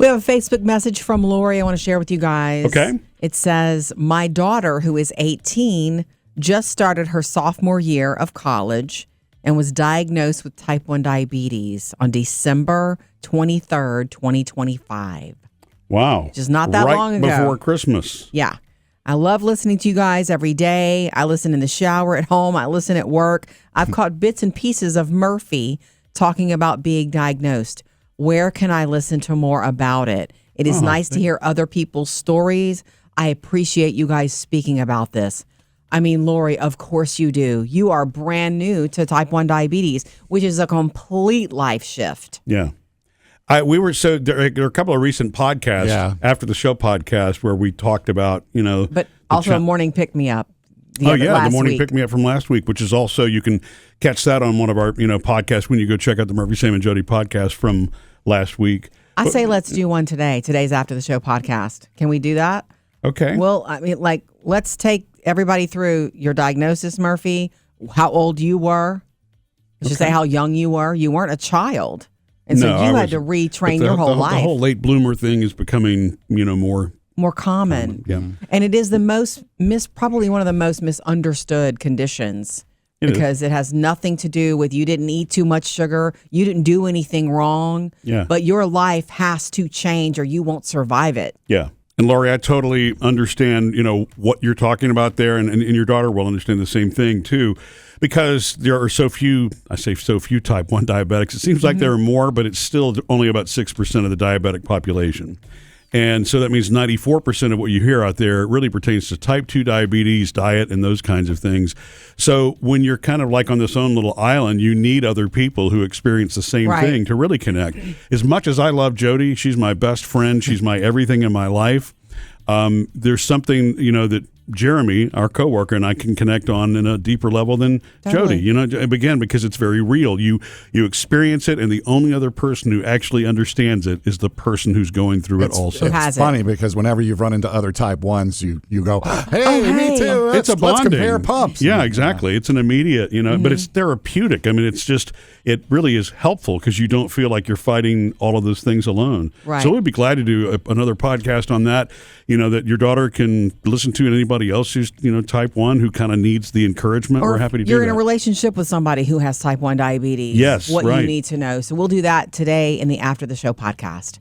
We have a Facebook message from Lori I want to share with you guys. Okay. It says, my daughter, who is 18, just started her sophomore year of college and was diagnosed with type 1 diabetes on December 23rd, 2025. Wow. Which is not that long ago. Right before Christmas. Yeah. I love listening to you guys every day. I listen in the shower at home. I listen at work. I've caught bits and pieces of Murphy talking about being diagnosed. Where can I listen to more about it? It is nice to hear other people's stories. I appreciate you guys speaking about this. I mean, Lori, of course you do. You are brand new to type 1 diabetes, which is a complete life shift. Yeah. There are a couple of recent podcasts after the show podcast where we talked about, But also a morning pick-me-up. The morning pick-me-up from last week, which is also, you can catch that on one of our, podcasts when you go check out the Murphy, Sam, and Jodi podcast from last week. I say let's do one today. Today's after the show podcast. Can we do that? Okay. Well, I mean, let's take everybody through your diagnosis, Murphy, how old you were. Let's just say how young you were. You weren't a child. And so you had to retrain your whole life. The whole late bloomer thing is becoming, more common. Yeah. And it is probably one of the most misunderstood conditions because it has nothing to do with you didn't eat too much sugar, you didn't do anything wrong, but your life has to change or you won't survive it. Yeah. And Lori, I totally understand, what you're talking about there, and your daughter will understand the same thing too, because there are so few type 1 diabetics. It seems like there are more, but it's still only about 6% of the diabetic population. And so that means 94% of what you hear out there really pertains to type 2 diabetes, diet, and those kinds of things. So when you're kind of like on this own little island, you need other people who experience the same thing to really connect. As much as I love Jodi, she's my best friend. She's my everything in my life. There's something, that Jeremy, our coworker, and I can connect on in a deeper level than Jodi. Again, because it's very real. You experience it, and the only other person who actually understands it is the person who's going through it also. It's funny because whenever you've run into other type 1s, you go, hey, me too. It's a bonding. Let's compare pumps. Yeah, exactly. It's an immediate, but it's therapeutic. I mean, it really is helpful because you don't feel like you're fighting all of those things alone. Right. So we'd be glad to do another podcast on that, that your daughter can listen to, and anybody else who's, type 1 who kind of needs the encouragement. We're happy to do that. You're in a relationship with somebody who has type 1 diabetes. Yes, what you need to know. So we'll do that today in the After the Show podcast.